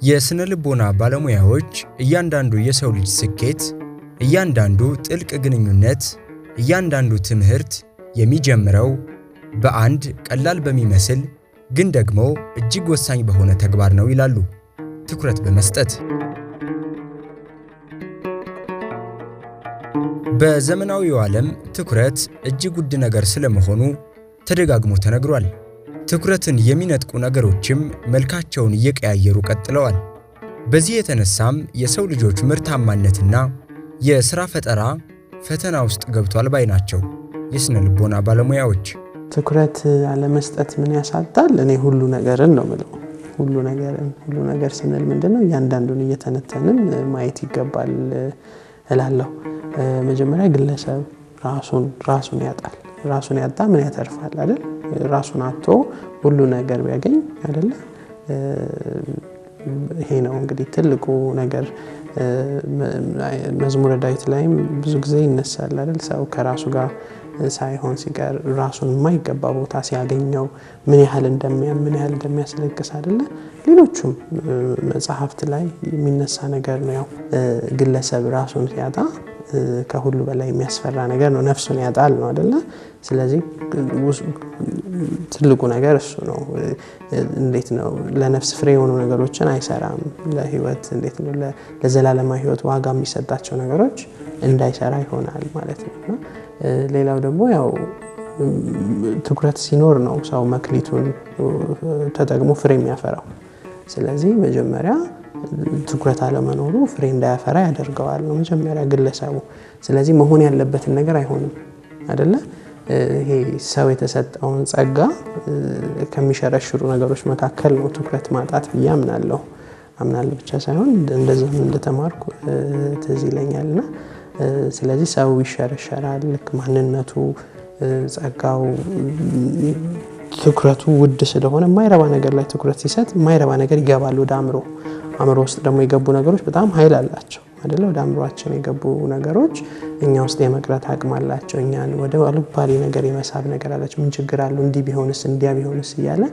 የስነ ልቦና ባለሙያዎች እያንዳንዱ የሰው ልጅ ስኬት፣ እያንዳንዱ ጥልቅ ግንኙነት፣ እያንዳንዱ ትምህርት የሚጀምረው በአንድ ቀላል በሚመስል ግን ደግሞ እጅግ ወሳኝ በሆነ ተግባር ነው ይላሉ። ትኩረት በመስጠት። በዘመናዊው ዓለም ትኩረት እጅግ ውድ ነገር ስለመሆኑ ተደጋግሞ ተነግሯል። ትኩረትን የሚነጥቁ ነገሮችም መልካቸውን እየቀያየሩ ቀጥለዋል። በዚህ የተነሳም የሰው ልጆች ምርታማነትና የሥራ ፈጠራ ፈተና ውስጥ ገብቷል ባይ ናቸው የስነ ልቦና ባለሙያዎች። ትኩረት አለመስጠት ምን ያሳጣል? እኔ ሁሉ ነገርን ነው የምለው። ሁሉ ነገር ስንል ምንድነው? እያንዳንዱን እየተነተንን ማየት ይገባል እላለሁ። መጀመሪያ ግለሰብ ራሱን ያጣል። ራሱን ያጣ ምን ያተርፋል አይደል? ራሱን አጥቶ ሁሉ ነገር ቢያገኝ አይደለ? ይሄ ነው እንግዲህ ትልቁ ነገር። መዝሙረ ዳዊት ላይም ብዙ ጊዜ ይነሳል አይደል? ሰው ከራሱ ጋር ሳይሆን ሲቀር ራሱን የማይገባ ቦታ ሲያገኘው ምን ያህል እንደሚያስለቅስ አይደለ? ሌሎቹም መጽሐፍት ላይ የሚነሳ ነገር ነው። ያው ግለሰብ ራሱን ሲያጣ ከሁሉ በላይ የሚያስፈራ ነገር ነው። ነፍሱን ያጣል ነው አይደለ? ስለዚህ ትልቁ ነገር እሱ ነው። እንዴት ነው ለነፍስ ፍሬ የሆኑ ነገሮችን አይሰራም። ለህይወት እንዴት ነው ለዘላለማዊ ህይወት ዋጋ የሚሰጣቸው ነገሮች እንዳይሰራ ይሆናል ማለት ነው። ሌላው ደግሞ ያው ትኩረት ሲኖር ነው ሰው መክሊቱን ተጠቅሞ ፍሬ የሚያፈራው። ስለዚህ መጀመሪያ ትኩረት አለመኖሩ ፍሬ እንዳያፈራ ያደርገዋል ነው መጀመሪያ ግለሰቡ። ስለዚህ መሆን ያለበትን ነገር አይሆንም አይደለ? ይሄ ሰው የተሰጠውን ጸጋ ከሚሸረሽሩ ነገሮች መካከል ነው ትኩረት ማጣት ብዬ አምናለሁ ብቻ ሳይሆን እንደዛም እንደተማርኩ ትዝ ይለኛልና ስለዚህ ሰው ይሸረሸራል። ልክ ማንነቱ፣ ጸጋው፣ ትኩረቱ ውድ ስለሆነ የማይረባ ነገር ላይ ትኩረት ሲሰጥ የማይረባ ነገር ይገባል ወደ አእምሮ ውስጥ። ደግሞ የገቡ ነገሮች በጣም ኃይል አላቸው አይደለ? ወደ አእምሮአችን የገቡ ነገሮች እኛ ውስጥ የመቅረት አቅም አላቸው። እኛን ወደ አልባሌ ነገር የመሳብ ነገር አላቸው። ምን ችግር አለው? እንዲህ ቢሆንስ እንዲያ ቢሆንስ እያለ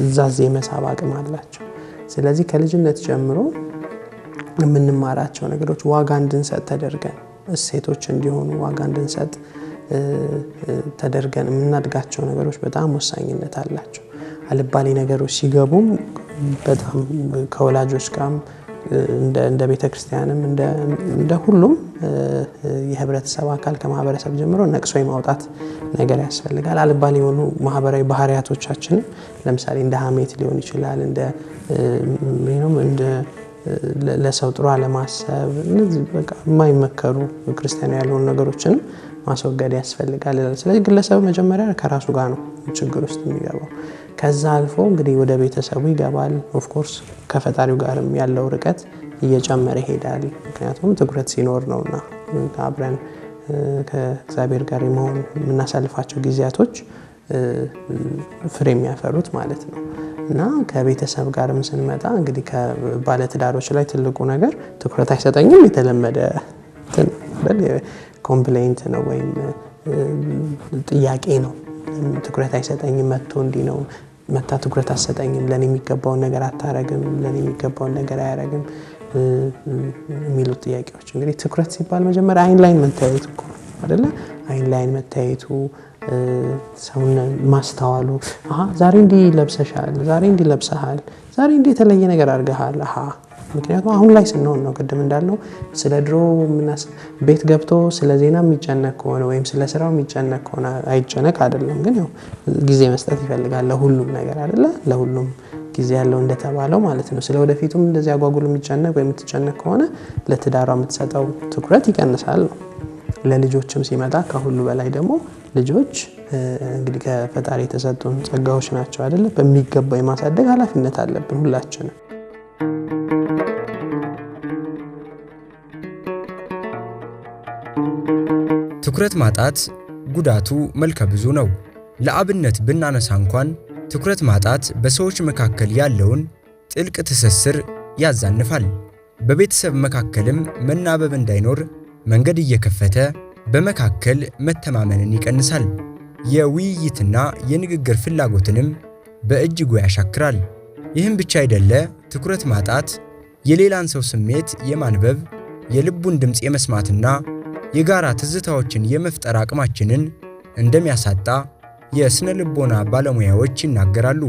እዛዝ የመሳብ አቅም አላቸው። ስለዚህ ከልጅነት ጀምሮ የምንማራቸው ነገሮች ዋጋ እንድንሰጥ ተደርገን እሴቶች እንዲሆኑ ዋጋ እንድንሰጥ ተደርገን የምናድጋቸው ነገሮች በጣም ወሳኝነት አላቸው። አልባሌ ነገሮች ሲገቡም በጣም ከወላጆች ጋር እንደ ቤተክርስቲያንም እንደ ሁሉም የህብረተሰብ አካል ከማህበረሰብ ጀምሮ ነቅሶ የማውጣት ነገር ያስፈልጋል። አልባሌ የሆኑ ማህበራዊ ባህሪያቶቻችን ለምሳሌ እንደ ሐሜት ሊሆን ይችላል፣ እንደ ለሰው ጥሩ አለማሰብ፣ እነዚህ በቃ የማይመከሩ ክርስቲያናዊ ያልሆኑ ነገሮችን ማስወገድ ያስፈልጋል። ስለዚህ ግለሰብ መጀመሪያ ከራሱ ጋር ነው ችግር ውስጥ የሚገባው። ከዛ አልፎ እንግዲህ ወደ ቤተሰቡ ይገባል። ኦፍ ኮርስ ከፈጣሪው ጋርም ያለው ርቀት እየጨመረ ይሄዳል። ምክንያቱም ትኩረት ሲኖር ነውና አብረን ከእግዚአብሔር ጋር የምናሳልፋቸው ጊዜያቶች ፍሬ የሚያፈሩት ማለት ነው። እና ከቤተሰብ ጋርም ስንመጣ እንግዲህ ከባለትዳሮች ላይ ትልቁ ነገር ትኩረት አይሰጠኝም የተለመደ ኮምፕሌንት ነው ወይም ጥያቄ ነው። ትኩረት አይሰጠኝም፣ መጥቶ እንዲህ ነው፣ መታ ትኩረት አትሰጠኝም፣ ለኔ የሚገባውን ነገር አታረግም፣ ለኔ የሚገባውን ነገር አያረግም የሚሉት ጥያቄዎች። እንግዲህ ትኩረት ሲባል መጀመሪያ አይን ላይ መታየቱ እኮ አይደለ? አይን ላይ መታየቱ፣ ሰውን ማስተዋሉ። ዛሬ እንዲህ ለብሰሻል፣ ዛሬ እንዲህ ለብሰሃል፣ ዛሬ እንዲህ የተለየ ነገር አድርገሃል። ምክንያቱም አሁን ላይ ስንሆን ነው። ቅድም እንዳልነው ስለ ድሮ ቤት ገብቶ ስለ ዜና የሚጨነቅ ከሆነ ወይም ስለ ስራው የሚጨነቅ ከሆነ አይጨነቅ አይደለም፣ ግን ያው ጊዜ መስጠት ይፈልጋል ለሁሉም ነገር አይደለ? ለሁሉም ጊዜ ያለው እንደተባለው ማለት ነው። ስለ ወደፊቱም እንደዚህ አጓጉል የሚጨነቅ ወይም የምትጨነቅ ከሆነ ለትዳሯ የምትሰጠው ትኩረት ይቀንሳል ነው። ለልጆችም ሲመጣ ከሁሉ በላይ ደግሞ ልጆች እንግዲህ ከፈጣሪ የተሰጡን ጸጋዎች ናቸው አይደለ? በሚገባ የማሳደግ ኃላፊነት አለብን ሁላችንም። ትኩረት ማጣት ጉዳቱ መልከ ብዙ ነው። ለአብነት ብናነሳ እንኳን ትኩረት ማጣት በሰዎች መካከል ያለውን ጥልቅ ትስስር ያዛንፋል። በቤተሰብ መካከልም መናበብ እንዳይኖር መንገድ እየከፈተ በመካከል መተማመንን ይቀንሳል። የውይይትና የንግግር ፍላጎትንም በእጅጉ ያሻክራል። ይህም ብቻ አይደለ፣ ትኩረት ማጣት የሌላን ሰው ስሜት የማንበብ የልቡን ድምፅ የመስማትና የጋራ ትዝታዎችን የመፍጠር አቅማችንን እንደሚያሳጣ የስነ ልቦና ባለሙያዎች ይናገራሉ።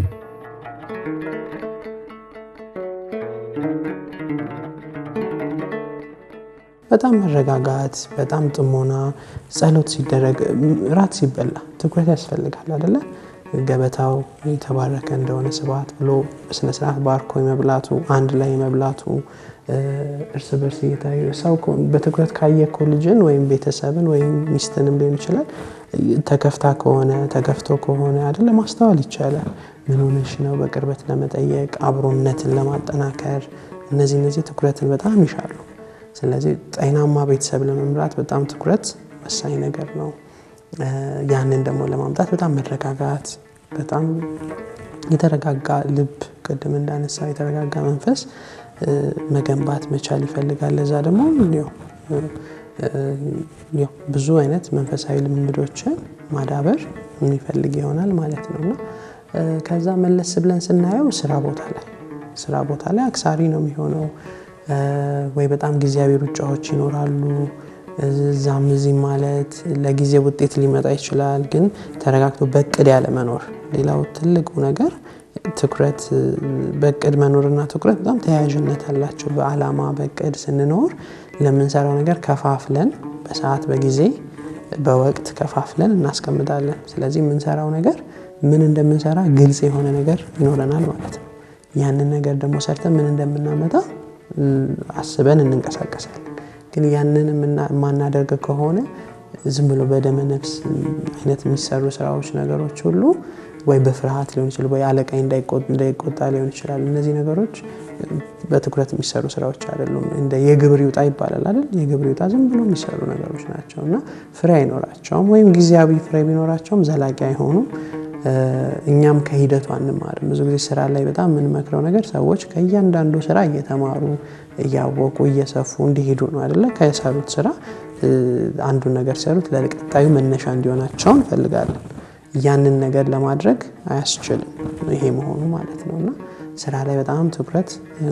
በጣም መረጋጋት፣ በጣም ጥሞና፣ ጸሎት ሲደረግ፣ ራት ሲበላ ትኩረት ያስፈልጋል አይደለ? ገበታው የተባረከ እንደሆነ ስብሐት ብሎ በስነ ስርዓት ባርኮ የመብላቱ፣ አንድ ላይ የመብላቱ፣ እርስ በርስ እየታዩ ሰው በትኩረት ካየኮ ልጅን ወይም ቤተሰብን ወይም ሚስትንም ሊሆን ይችላል ተከፍታ ከሆነ ተከፍቶ ከሆነ አይደለ ማስተዋል ይቻላል። ምን ሆነሽ ነው? በቅርበት ለመጠየቅ አብሮነትን ለማጠናከር እነዚህ ትኩረትን በጣም ይሻሉ። ስለዚህ ጤናማ ቤተሰብ ለመምራት በጣም ትኩረት ወሳኝ ነገር ነው። ያንን ደግሞ ለማምጣት በጣም መረጋጋት፣ በጣም የተረጋጋ ልብ፣ ቅድም እንዳነሳው የተረጋጋ መንፈስ መገንባት መቻል ይፈልጋል። ለዛ ደግሞ ብዙ አይነት መንፈሳዊ ልምምዶችን ማዳበር የሚፈልግ ይሆናል ማለት ነውና ከዛ መለስ ብለን ስናየው ስራ ቦታ ላይ አክሳሪ ነው የሚሆነው። ወይ በጣም ጊዜያዊ ሩጫዎች ይኖራሉ። እዛም እዚህም ማለት ለጊዜ ውጤት ሊመጣ ይችላል፣ ግን ተረጋግቶ በእቅድ ያለ መኖር። ሌላው ትልቁ ነገር ትኩረት፣ በእቅድ መኖርና ትኩረት በጣም ተያያዥነት አላቸው። በዓላማ በእቅድ ስንኖር ለምንሰራው ነገር ከፋፍለን በሰዓት በጊዜ በወቅት ከፋፍለን እናስቀምጣለን። ስለዚህ የምንሰራው ነገር ምን እንደምንሰራ ግልጽ የሆነ ነገር ይኖረናል ማለት ነው። ያንን ነገር ደግሞ ሰርተን ምን እንደምናመጣ አስበን እንንቀሳቀሳለን። ግን ያንን የማናደርግ ከሆነ ዝም ብሎ በደመ ነፍስ አይነት የሚሰሩ ስራዎች ነገሮች ሁሉ ወይ በፍርሃት ሊሆን ይችላል፣ ወይ አለቃይ እንዳይቆጣ ሊሆን ይችላል። እነዚህ ነገሮች በትኩረት የሚሰሩ ስራዎች አይደሉም። እንደ የግብር ይውጣ ይባላል አይደል? የግብር ይውጣ ዝም ብሎ የሚሰሩ ነገሮች ናቸውና ፍሬ አይኖራቸውም፣ ወይም ጊዜያዊ ፍሬ ቢኖራቸውም ዘላቂ አይሆኑም። እኛም ከሂደቱ አንማርም። ብዙ ጊዜ ስራ ላይ በጣም የምንመክረው ነገር ሰዎች ከእያንዳንዱ ስራ እየተማሩ እያወቁ እየሰፉ እንዲሄዱ ነው አይደለ? ከሰሩት ስራ አንዱን ነገር ሰሩት ለቀጣዩ መነሻ እንዲሆናቸው እንፈልጋለን። ያንን ነገር ለማድረግ አያስችልም ይሄ መሆኑ ማለት ነውና ስራ ላይ በጣም ትኩረት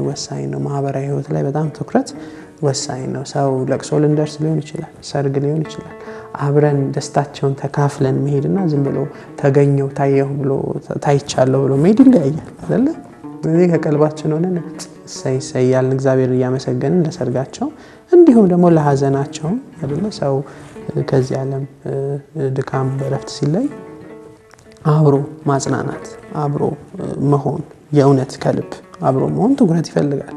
ወሳኝ ነው። ማህበራዊ ህይወት ላይ በጣም ትኩረት ወሳኝ ነው። ሰው ለቅሶ ልንደርስ ሊሆን ይችላል፣ ሰርግ ሊሆን ይችላል። አብረን ደስታቸውን ተካፍለን መሄድና ዝም ብሎ ተገኘው ታየው ብሎ ታይቻለሁ ብሎ መሄድ ይለያያል አይደለ? ስለዚህ ከቀልባችን ሆነን እሰይ ያልን እግዚአብሔር እያመሰገንን ለሰርጋቸው እንዲሁም ደግሞ ለሀዘናቸው አይደለ? ሰው ከዚህ ዓለም ድካም በረፍት ሲለይ አብሮ ማጽናናት፣ አብሮ መሆን፣ የእውነት ከልብ አብሮ መሆን ትኩረት ይፈልጋል።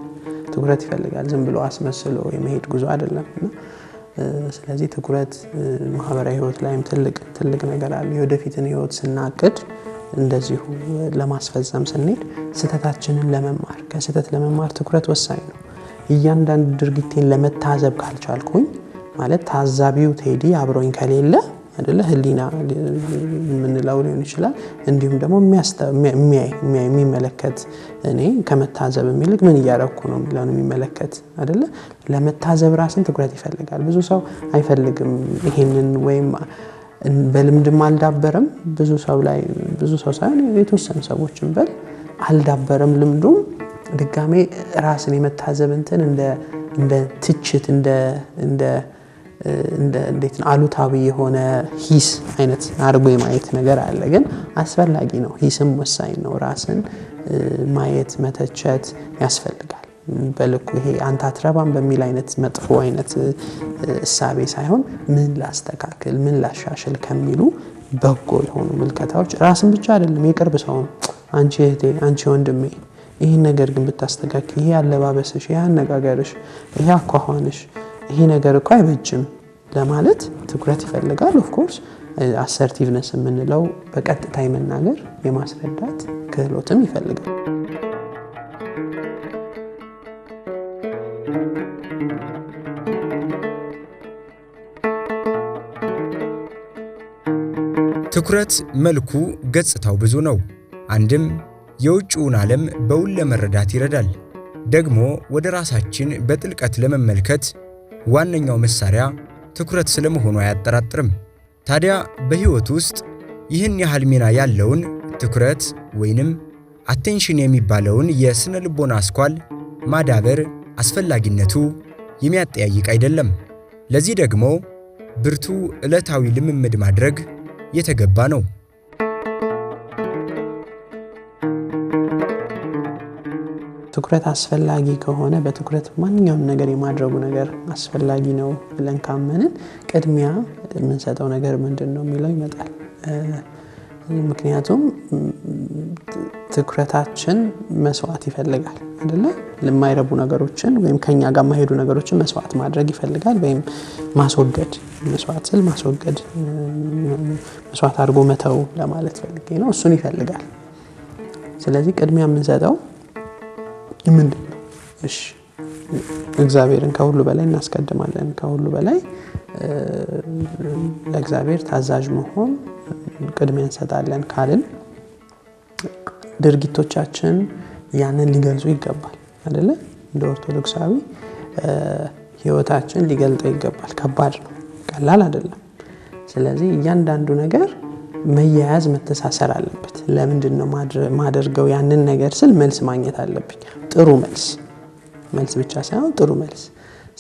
ዝም ብሎ አስመስሎ የመሄድ ጉዞ አይደለም። ስለዚህ ትኩረት ማህበራዊ ህይወት ላይም ትልቅ ነገር አለ። የወደፊትን ህይወት ስናቅድ እንደዚሁ ለማስፈጸም ስንሄድ ስህተታችንን ለመማር ከስህተት ለመማር ትኩረት ወሳኝ ነው። እያንዳንዱ ድርጊቴን ለመታዘብ ካልቻልኩኝ ማለት ታዛቢው ቴዲ አብሮኝ ከሌለ አይደለ ህሊና የምንለው ሊሆን ይችላል። እንዲሁም ደግሞ የሚመለከት እኔ ከመታዘብ የሚልቅ ምን እያረኩ ነው የሚለውን የሚመለከት አይደለ? ለመታዘብ ራስን ትኩረት ይፈልጋል። ብዙ ሰው አይፈልግም ይሄንን፣ ወይም በልምድም አልዳበረም። ብዙ ሰው ሳይሆን የተወሰኑ ሰዎችን አልዳበረም ልምዱም። ድጋሜ ራስን የመታዘብ እንትን እንደ ትችት እንዴት ነው አሉታዊ የሆነ ሂስ አይነት አድርጎ የማየት ነገር አለ። ግን አስፈላጊ ነው። ሂስም ወሳኝ ነው። ራስን ማየት መተቸት ያስፈልጋል በልኩ። ይሄ አንተ አትረባም በሚል አይነት መጥፎ አይነት እሳቤ ሳይሆን ምን ላስተካክል ምን ላሻሽል ከሚሉ በጎ የሆኑ ምልከታዎች ራስን ብቻ አይደለም የቅርብ ሰው አንቺ እህቴ አንቺ ወንድሜ ይሄን ነገር ግን ብታስተካክል፣ ይሄ አለባበስሽ፣ ይሄ አነጋገርሽ፣ ይሄ አኳኋንሽ፣ ይሄ ነገር እኮ አይበጅም ለማለት ትኩረት ይፈልጋል። ኦፍ ኮርስ አሰርቲቭነስ የምንለው በቀጥታ የመናገር የማስረዳት ክህሎትም ይፈልጋል። ትኩረት መልኩ ገጽታው ብዙ ነው። አንድም የውጭውን ዓለም በውል ለመረዳት ይረዳል። ደግሞ ወደ ራሳችን በጥልቀት ለመመልከት ዋነኛው መሳሪያ ትኩረት ስለመሆኑ አያጠራጥርም። ታዲያ በሕይወት ውስጥ ይህን ያህል ሚና ያለውን ትኩረት ወይንም አቴንሽን የሚባለውን የስነ ልቦና አስኳል ማዳበር አስፈላጊነቱ የሚያጠያይቅ አይደለም። ለዚህ ደግሞ ብርቱ ዕለታዊ ልምምድ ማድረግ የተገባ ነው። ትኩረት አስፈላጊ ከሆነ በትኩረት ማንኛውም ነገር የማድረጉ ነገር አስፈላጊ ነው ብለን ካመንን ቅድሚያ የምንሰጠው ነገር ምንድነው የሚለው ይመጣል። ምክንያቱም ትኩረታችን መስዋዕት ይፈልጋል አይደለ? ለማይረቡ ነገሮችን ወይም ከኛ ጋር ማይሄዱ ነገሮችን መስዋዕት ማድረግ ይፈልጋል ወይም ማስወገድ፣ መስዋዕት ስል ማስወገድ፣ መስዋዕት አድርጎ መተው ለማለት ፈልጌ ነው። እሱን ይፈልጋል። ስለዚህ ቅድሚያ የምንሰጠው ምንድነው? እሺ እግዚአብሔርን ከሁሉ በላይ እናስቀድማለን። ከሁሉ በላይ ለእግዚአብሔር ታዛዥ መሆን ቅድሚያ እንሰጣለን ካልን ድርጊቶቻችን ያንን ሊገልጹ ይገባል አይደለ? እንደ ኦርቶዶክሳዊ ህይወታችን ሊገልጠው ይገባል። ከባድ ነው፣ ቀላል አይደለም። ስለዚህ እያንዳንዱ ነገር መያያዝ መተሳሰር አለበት። ለምንድነው ማደርገው ያንን ነገር ስል መልስ ማግኘት አለብኝ። ጥሩ መልስ ብቻ ሳይሆን ጥሩ መልስ።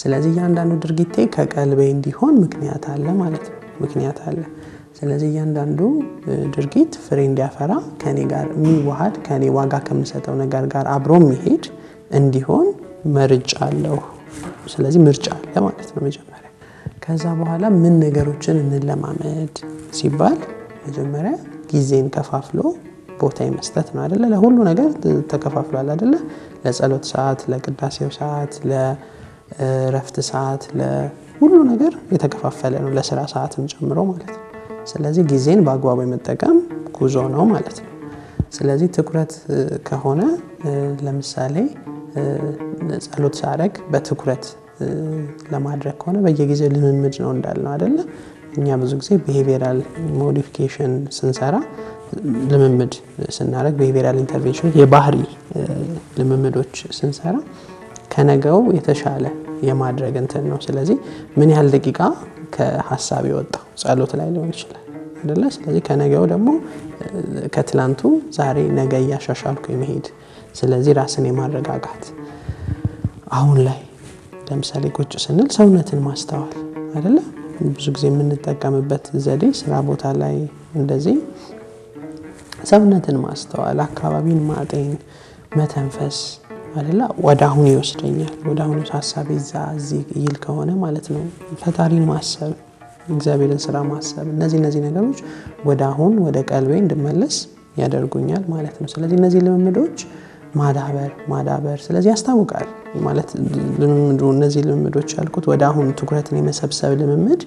ስለዚህ እያንዳንዱ ድርጊቴ ከቀልቤ እንዲሆን ምክንያት አለ ማለት ነው። ምክንያት አለ። ስለዚህ እያንዳንዱ ድርጊት ፍሬ እንዲያፈራ ከኔ ጋር የሚዋሃድ ከኔ ዋጋ ከምሰጠው ነገር ጋር አብሮ የሚሄድ እንዲሆን መርጫለሁ። ስለዚህ ምርጫ አለ ማለት ነው መጀመሪያ። ከዛ በኋላ ምን ነገሮችን እንለማመድ ሲባል መጀመሪያ ጊዜን ከፋፍሎ ቦታ መስጠት ነው አይደለ? ለሁሉ ነገር ተከፋፍሏል አይደለ? ለጸሎት ሰዓት፣ ለቅዳሴው ሰዓት፣ ለረፍት ሰዓት፣ ለሁሉ ነገር የተከፋፈለ ነው፣ ለስራ ሰዓትም ጨምሮ ማለት ነው። ስለዚህ ጊዜን በአግባቡ መጠቀም ጉዞ ነው ማለት ነው። ስለዚህ ትኩረት ከሆነ ለምሳሌ ጸሎት ሳረግ በትኩረት ለማድረግ ከሆነ በየጊዜው ልምምድ ነው እንዳልነው አይደለ? እኛ ብዙ ጊዜ ቢሄቪየራል ሞዲፊኬሽን ስንሰራ ልምምድ ስናደርግ ቢሄቪየራል ኢንተርቬንሽን የባህሪ ልምምዶች ስንሰራ ከነገው የተሻለ የማድረግ እንትን ነው። ስለዚህ ምን ያህል ደቂቃ ከሐሳብ የወጣው ጸሎት ላይ ሊሆን ይችላል አይደለ? ስለዚህ ከነገው ደግሞ ከትላንቱ ዛሬ ነገ ያሻሻልኩ የመሄድ ስለዚህ ራስን የማረጋጋት አሁን ላይ ለምሳሌ ቁጭ ስንል ሰውነትን ማስተዋል አይደለ? ብዙ ጊዜ የምንጠቀምበት ዘዴ ስራ ቦታ ላይ እንደዚህ ሰውነትን ማስተዋል፣ አካባቢን ማጤን፣ መተንፈስ አይደለ? ወደ አሁን ይወስደኛል። ወደ አሁን ሐሳቤ እዚህ ይል ከሆነ ማለት ነው ፈጣሪን ማሰብ፣ እግዚአብሔርን ስራ ማሰብ፣ እነዚህ ነገሮች ወደ አሁን ወደ ቀልቤ እንድመለስ ያደርጉኛል ማለት ነው። ስለዚህ እነዚህ ልምምዶች ማዳበር ስለዚህ ያስታውቃል ማለት ልምምዱ እነዚህ ልምምዶች ያልኩት ወደ አሁን ትኩረትን የመሰብሰብ ልምምድ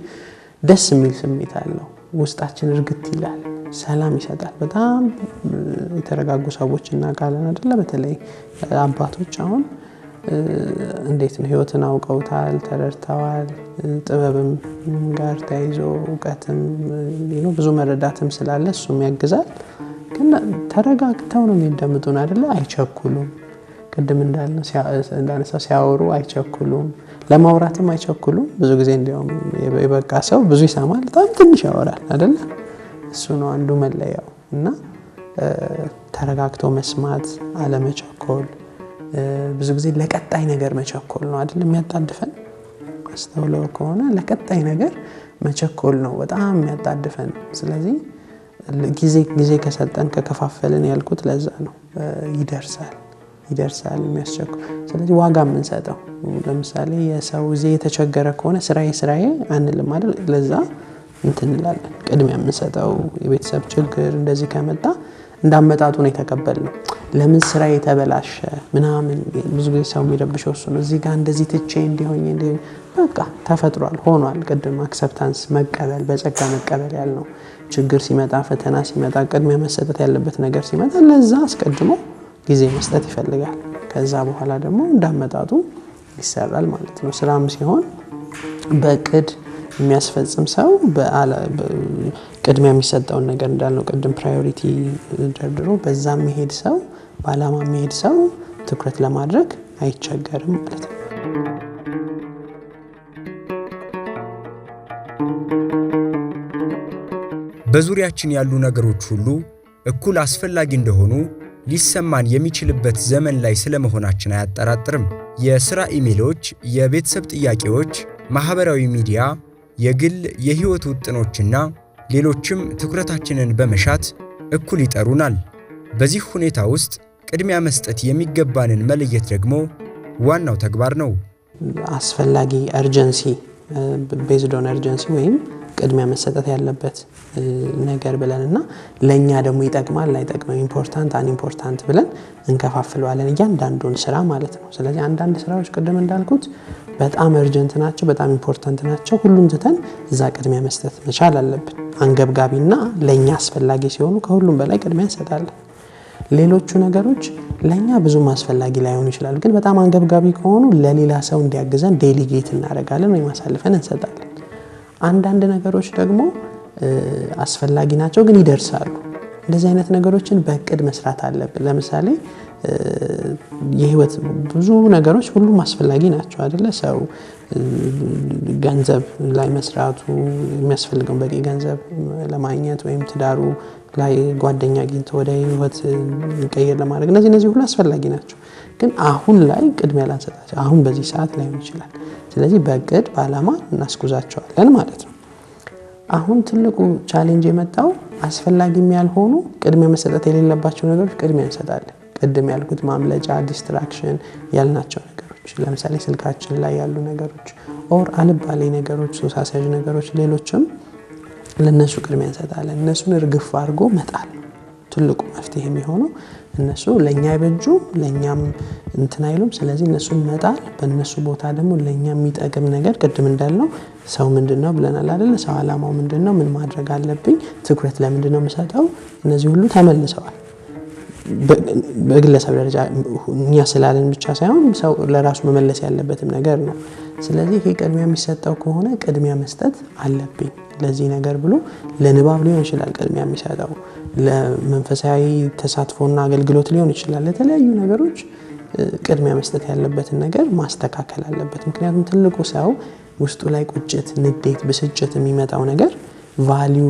ደስ የሚል ስሜት አለው። ውስጣችን እርግት ይላል፣ ሰላም ይሰጣል። በጣም የተረጋጉ ሰዎች እናውቃለን አይደለ? በተለይ አባቶች አሁን እንዴት ነው ህይወትን አውቀውታል፣ ተረድተዋል። ጥበብም ጋር ተያይዞ እውቀትም ብዙ መረዳትም ስላለ እሱም ያግዛል። ግን ተረጋግተው ነው የሚደምጡን አይደለ? አይቸኩሉም። ቅድም እንዳነሳው ሲያወሩ አይቸኩሉም፣ ለማውራትም አይቸኩሉም። ብዙ ጊዜ እንዲያውም የበቃ ሰው ብዙ ይሰማል፣ በጣም ትንሽ ያወራል አይደለ? እሱ ነው አንዱ መለያው። እና ተረጋግቶ መስማት፣ አለመቸኮል፣ ብዙ ጊዜ ለቀጣይ ነገር መቸኮል ነው አይደል የሚያጣድፈን። አስተውለው ከሆነ ለቀጣይ ነገር መቸኮል ነው በጣም የሚያጣድፈን። ስለዚህ ጊዜ ከሰጠን ከከፋፈልን ያልኩት ለዛ ነው። ይደርሳል የሚያስቸኩል። ስለዚህ ዋጋ የምንሰጠው ለምሳሌ የሰው ጊዜ የተቸገረ ከሆነ ስራዬ አንልም አይደል? ለዛ እንትንላለን። ቅድሚያ የምንሰጠው የቤተሰብ ችግር እንደዚህ ከመጣ እንዳመጣጡ ነው የተቀበልነው። ለምን ስራ የተበላሸ ምናምን ብዙ ጊዜ ሰው የሚረብሸው እሱ ነው። እዚህ ጋር እንደዚህ ትቼ እንዲሆኝ በቃ ተፈጥሯል፣ ሆኗል። ቅድም አክሰፕታንስ መቀበል፣ በጸጋ መቀበል ያልነው ችግር ሲመጣ፣ ፈተና ሲመጣ፣ ቅድሚያ መሰጠት ያለበት ነገር ሲመጣ ለዛ አስቀድሞ ጊዜ መስጠት ይፈልጋል። ከዛ በኋላ ደግሞ እንዳመጣጡ ይሰራል ማለት ነው። ስራም ሲሆን በቅድ የሚያስፈጽም ሰው ቅድሚያ የሚሰጠውን ነገር እንዳልነው ቅድም ፕራዮሪቲ ደርድሮ በዛ የሚሄድ ሰው፣ በዓላማ የሚሄድ ሰው ትኩረት ለማድረግ አይቸገርም ማለት ነው። በዙሪያችን ያሉ ነገሮች ሁሉ እኩል አስፈላጊ እንደሆኑ ሊሰማን የሚችልበት ዘመን ላይ ስለመሆናችን አያጠራጥርም። የሥራ ኢሜሎች፣ የቤተሰብ ጥያቄዎች፣ ማህበራዊ ሚዲያ፣ የግል የህይወት ውጥኖችና ሌሎችም ትኩረታችንን በመሻት እኩል ይጠሩናል። በዚህ ሁኔታ ውስጥ ቅድሚያ መስጠት የሚገባንን መለየት ደግሞ ዋናው ተግባር ነው። አስፈላጊ urgency based on urgency ወይም ቅድሚያ መሰጠት ያለበት ነገር ብለንና ለኛ ደግሞ ይጠቅማል ላይጠቅመው ኢምፖርታንት አንኢምፖርታንት ብለን እንከፋፍለዋለን እያንዳንዱን ስራ ማለት ነው። ስለዚህ አንዳንድ ስራዎች ቅድም እንዳልኩት በጣም urgent ናቸው፣ በጣም ኢምፖርታንት ናቸው። ሁሉም ትተን እዛ ቅድሚያ መስጠት መቻል አለብን። አንገብጋቢና ለኛ አስፈላጊ ሲሆኑ ከሁሉም በላይ ቅድሚያ እንሰጣለን። ሌሎቹ ነገሮች ለኛ ብዙም አስፈላጊ ላይሆኑ ይችላሉ፣ ግን በጣም አንገብጋቢ ከሆኑ ለሌላ ሰው እንዲያግዘን ዴሊጌት እናደርጋለን ወይ ማሳልፈን እንሰጣለን። አንዳንድ ነገሮች ደግሞ አስፈላጊ ናቸው ግን ይደርሳሉ። እንደዚህ አይነት ነገሮችን በእቅድ መስራት አለብን። ለምሳሌ የህይወት ብዙ ነገሮች ሁሉም አስፈላጊ ናቸው አይደለ? ሰው ገንዘብ ላይ መስራቱ የሚያስፈልገው በቂ ገንዘብ ለማግኘት ወይም ትዳሩ ላይ ጓደኛ አግኝቶ ወደ ህይወት እንቀየር ለማድረግ እነዚህ ሁሉ አስፈላጊ ናቸው። ግን አሁን ላይ ቅድሚያ ላንሰጣቸው አሁን በዚህ ሰዓት ላይ ይችላል። ስለዚህ በእቅድ በአላማ እናስጉዛቸዋለን ማለት ነው። አሁን ትልቁ ቻሌንጅ የመጣው አስፈላጊም ያልሆኑ ቅድሚያ መሰጠት የሌለባቸው ነገሮች ቅድሚያ እንሰጣለን። ቅድም ያልኩት ማምለጫ ዲስትራክሽን ያልናቸው ነገሮች ለምሳሌ ስልካችን ላይ ያሉ ነገሮች ኦር አልባሌ ነገሮች፣ ሱስ አስያዥ ነገሮች፣ ሌሎችም ለነሱ ቅድሚያ እንሰጣለን። እነሱን እርግፍ አድርጎ መጣል ነው ትልቁ መፍትሄ የሚሆነው። እነሱ ለኛ አይበጁ ለኛም እንትን አይሉም። ስለዚህ እነሱን መጣል፣ በእነሱ ቦታ ደግሞ ለኛ የሚጠቅም ነገር ቅድም እንዳልነው ሰው ምንድነው ብለናል አይደል? ሰው አላማው ምንድነው? ምን ማድረግ አለብኝ? ትኩረት ለምንድነው የምሰጠው? እነዚህ ሁሉ ተመልሰዋል። በግለሰብ ደረጃ እኛ ስላለን ብቻ ሳይሆን ሰው ለራሱ መመለስ ያለበትም ነገር ነው። ስለዚህ ይሄ ቅድሚያ የሚሰጠው ከሆነ ቅድሚያ መስጠት አለብኝ ለዚህ ነገር ብሎ ለንባብ ሊሆን ይችላል ቅድሚያ የሚሰጠው፣ ለመንፈሳዊ ተሳትፎና አገልግሎት ሊሆን ይችላል። ለተለያዩ ነገሮች ቅድሚያ መስጠት ያለበትን ነገር ማስተካከል አለበት። ምክንያቱም ትልቁ ሰው ውስጡ ላይ ቁጭት፣ ንዴት፣ ብስጭት የሚመጣው ነገር ቫልዩ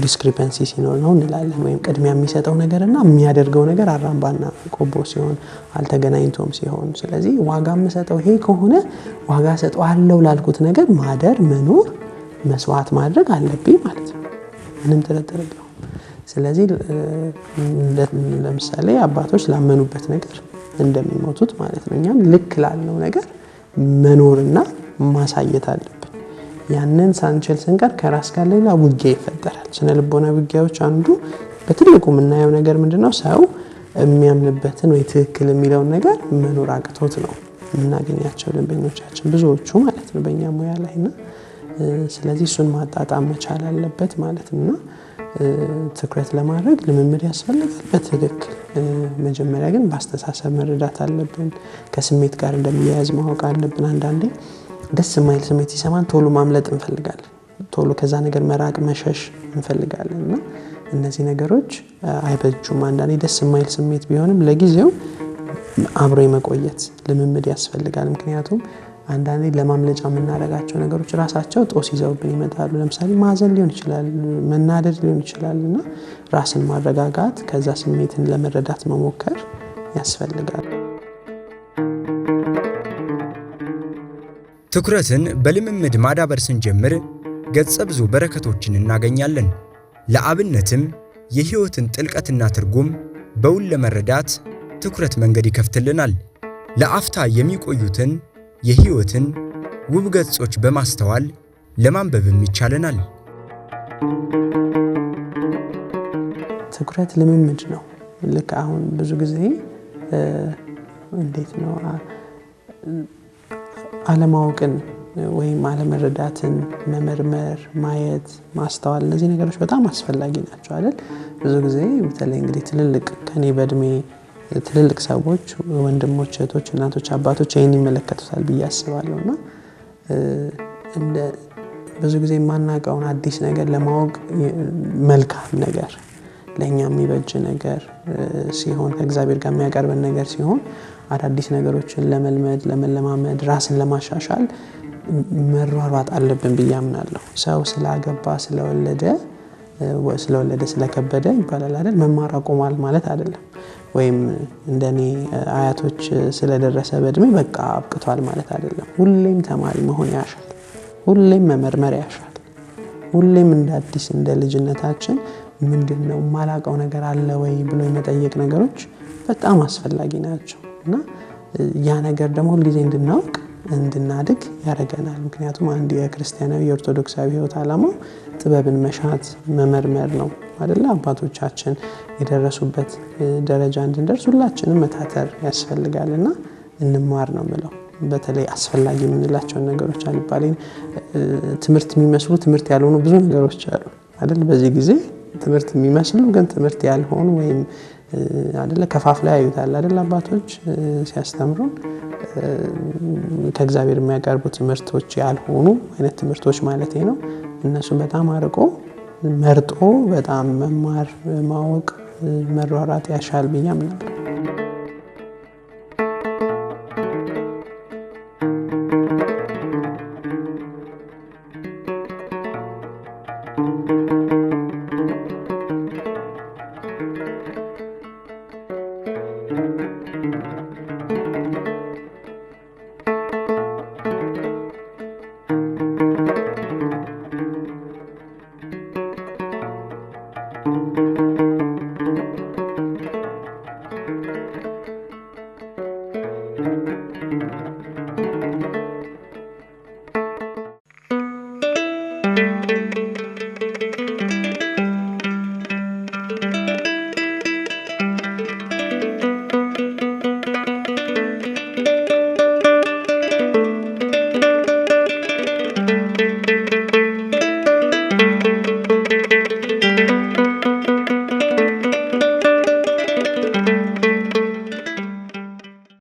ዲስክሪፐንሲ ሲኖር ነው እንላለን። ወይም ቅድሚያ የሚሰጠው ነገርና የሚያደርገው ነገር አራምባና ቆቦ ሲሆን አልተገናኝቶም ሲሆን፣ ስለዚህ ዋጋ የምሰጠው ይሄ ከሆነ ዋጋ ሰጠዋለሁ ላልኩት ነገር ማደር፣ መኖር፣ መስዋዕት ማድረግ አለብኝ ማለት ነው። ምንም ጥርጥር የለውም። ስለዚህ ለምሳሌ አባቶች ላመኑበት ነገር እንደሚሞቱት ማለት ነው። እኛም ልክ ላልነው ነገር መኖርና ማሳየት አለብን። ያንን ሳንችል ስንቀር ከራስ ጋር ሌላ ውጊያ ይፈጠራል። ስነ ልቦና ውጊያዎች አንዱ በትልቁ የምናየው ነገር ምንድነው? ሰው የሚያምንበትን ወይ ትክክል የሚለውን ነገር መኖር አቅቶት ነው የምናገኛቸው ደንበኞቻችን ብዙዎቹ ማለት ነው በእኛ ሙያ ላይና ስለዚህ እሱን ማጣጣም መቻል አለበት ማለት ነው። ትኩረት ለማድረግ ልምምድ ያስፈልጋል በትክክል። መጀመሪያ ግን በአስተሳሰብ መረዳት አለብን። ከስሜት ጋር እንደሚያያዝ ማወቅ አለብን። አንዳንዴ ደስ የማይል ስሜት ሲሰማን ቶሎ ማምለጥ እንፈልጋለን። ቶሎ ከዛ ነገር መራቅ መሸሽ እንፈልጋለን እና እነዚህ ነገሮች አይበጁም። አንዳንዴ ደስ የማይል ስሜት ቢሆንም ለጊዜው አብሮ የመቆየት ልምምድ ያስፈልጋል። ምክንያቱም አንዳንዴ ለማምለጫ የምናደርጋቸው ነገሮች ራሳቸው ጦስ ይዘውብን ይመጣሉ። ለምሳሌ ማዘን ሊሆን ይችላል፣ መናደድ ሊሆን ይችላል እና ራስን ማረጋጋት፣ ከዛ ስሜትን ለመረዳት መሞከር ያስፈልጋል። ትኩረትን በልምምድ ማዳበር ስንጀምር ገጸ ብዙ በረከቶችን እናገኛለን። ለአብነትም የህይወትን ጥልቀትና ትርጉም በውል ለመረዳት ትኩረት መንገድ ይከፍትልናል። ለአፍታ የሚቆዩትን የህይወትን ውብ ገጾች በማስተዋል ለማንበብም ይቻለናል። ትኩረት ልምምድ ነው። ልክ አሁን ብዙ ጊዜ እንዴት ነው አለማወቅን ወይም አለመረዳትን መመርመር፣ ማየት፣ ማስተዋል እነዚህ ነገሮች በጣም አስፈላጊ ናቸው አይደል? ብዙ ጊዜ በተለይ እንግዲህ ትልልቅ ከኔ በእድሜ ትልልቅ ሰዎች ወንድሞች፣ እህቶች፣ እናቶች፣ አባቶች ይሄን ይመለከቱታል ብዬ አስባለሁና እንደ ብዙ ጊዜ የማናውቀውን አዲስ ነገር ለማወቅ መልካም ነገር ለኛ የሚበጅ ነገር ሲሆን ከእግዚአብሔር ጋር የሚያቀርበን ነገር ሲሆን አዳዲስ ነገሮችን ለመልመድ ለመለማመድ ራስን ለማሻሻል መሯሯጥ አለብን ብዬ አምናለሁ። ሰው ስላገባ ስለወለደ ስለከበደ ይባላል አይደል? መማር አቆሟል ማለት አይደለም። ወይም እንደኔ አያቶች ስለደረሰ በእድሜ በቃ አብቅቷል ማለት አይደለም። ሁሌም ተማሪ መሆን ያሻል። ሁሌም መመርመር ያሻል። ሁሌም እንደ አዲስ እንደ ልጅነታችን ምንድነው ማላቀው ነገር አለ ወይ ብሎ የመጠየቅ ነገሮች በጣም አስፈላጊ ናቸው እና ያ ነገር ደግሞ ሁሉ ጊዜ እንድናውቅ እንድናድግ ያደርገናል። ምክንያቱም አንድ የክርስቲያናዊ የኦርቶዶክሳዊ ሕይወት ዓላማው ጥበብን መሻት መመርመር ነው አይደል? አባቶቻችን የደረሱበት ደረጃ እንድንደርስ ሁላችንም መታተር ያስፈልጋልና እንማር ነው የምለው። በተለይ አስፈላጊ የምንላቸውን ነገሮች አልባሌን ትምህርት የሚመስሉ ትምህርት ያልሆኑ ብዙ ነገሮች አሉ አይደል? በዚህ ጊዜ ትምህርት የሚመስሉ ግን ትምህርት ያልሆኑ ወይም አይደለ ከፋፍላ ያዩታል አይደል? አባቶች ሲያስተምሩን ከእግዚአብሔር የሚያቀርቡ ትምህርቶች ያልሆኑ አይነት ትምህርቶች ማለት ነው። እነሱን በጣም አርቆ መርጦ በጣም መማር ማወቅ መሯሯጥ ያሻል ብዬ አምናለሁ።